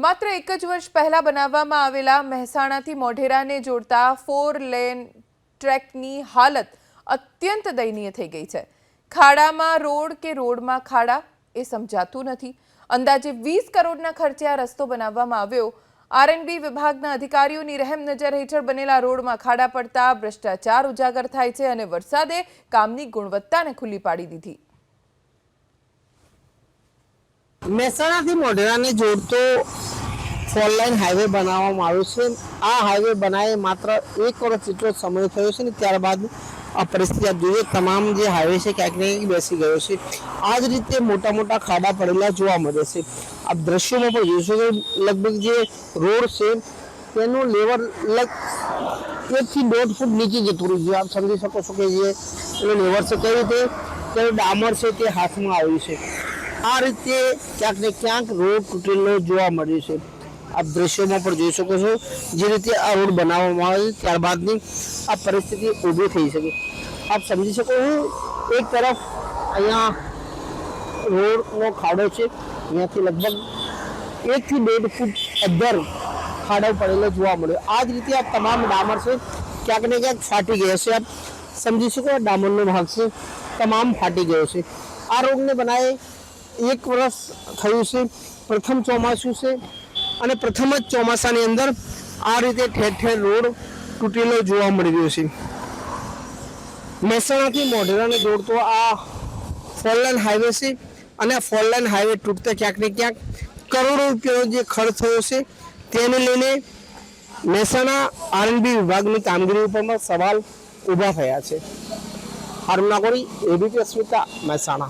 માત્ર એક જ વર્ષ પહેલા બનાવવામાં આવેલા મહેસાણાથી મોઢેરાને જોડતા 4 લેન ટ્રેકની હાલત અત્યંત દયનીય થઈ ગઈ છે। ખાડામાં રોડ કે રોડમાં ખાડા એ સમજાતું નથી। અંદાજે 20 કરોડના ખર્ચે આ રસ્તો બનાવવામાં આવ્યો। આરએનબી વિભાગના અધિકારીઓની રહેમ નજર હેઠળ બનેલા રોડમાં ખાડા પડતા ભ્રષ્ટાચાર ઉજાગર થાય છે અને વરસાદે કામની ગુણવત્તાને ખુલ્લી પાડી દીધી। મહેસાણાથી મોઢેરાને જોડતો 4 લાઇન હાઈવે બનાવવામાં આવ્યો છે। આ હાઈવે બનાવે માત્ર 1 વર્ષ જેટલો સમય થયો છે ને ત્યારબાદ આ પરિસ્થિતિ આપ જોઈએ તમામ જે હાઈવે છે ક્યાંક ને ક્યાંક બેસી ગયો છે। આ જ રીતે મોટા મોટા ખાડા પડેલા જોવા મળે છે। આપ દ્રશ્યોમાં પણ જોઈશો કે લગભગ જે રોડ છે તેનું લેવલ 1 થી 1.5 ફૂટ નીચે જતું રહ્યું છે। આપ સમજી શકો છો કે જે એનું લેવલ છે કઈ રીતે તેનું ડામર છે તે હાથમાં આવ્યું છે। આ રીતે ક્યાંક ને ક્યાંક રોડ તૂટેલો જોવા મળ્યો છે। આપ દ્રશ્યોમાં પણ જોઈ શકો છો જે રીતે આ રોડ બનાવવામાં આવે ત્યારબાદની આ પરિસ્થિતિ ઊભી થઈ શકે। આપ સમજી શકો છો એક તરફ અહીંયા રોડનો ખાડો છે, અહીંયાથી લગભગ 1 થી 1.5 ફૂટ અંદર ખાડો પડેલો જોવા મળ્યો। આ જ રીતે આ તમામ ડામર છે ક્યાંક ને ક્યાંક ફાટી ગયો છે। આપ સમજી શકો ડામરનો ભાગ છે તમામ ફાટી ગયો છે। આ રોડને બનાવે 1 વર્ષ થયું છે, પ્રથમ ચોમાસું છે અને પ્રથમ જ ચોમાસાની અંદર આ રીતે ઠેર ઠેર રોડ તૂટેલો જોવા મળી રહ્યો છે। મહેસાણાથી મોઢેરાને જોડતો આ 4 લાઇન હાઈવે છે અને આ 4 લાઇન હાઈવે તૂટતા ક્યાંક ને ક્યાંક કરોડો રૂપિયાનો જે ખર્ચ થયો છે તેને લઈને મહેસાણા આરએનબી વિભાગની કામગીરી ઉપર સવાલ ઊભા થયા છે। હાર્મનાગોરી એબીપી અસ્મિતા મહેસાણા।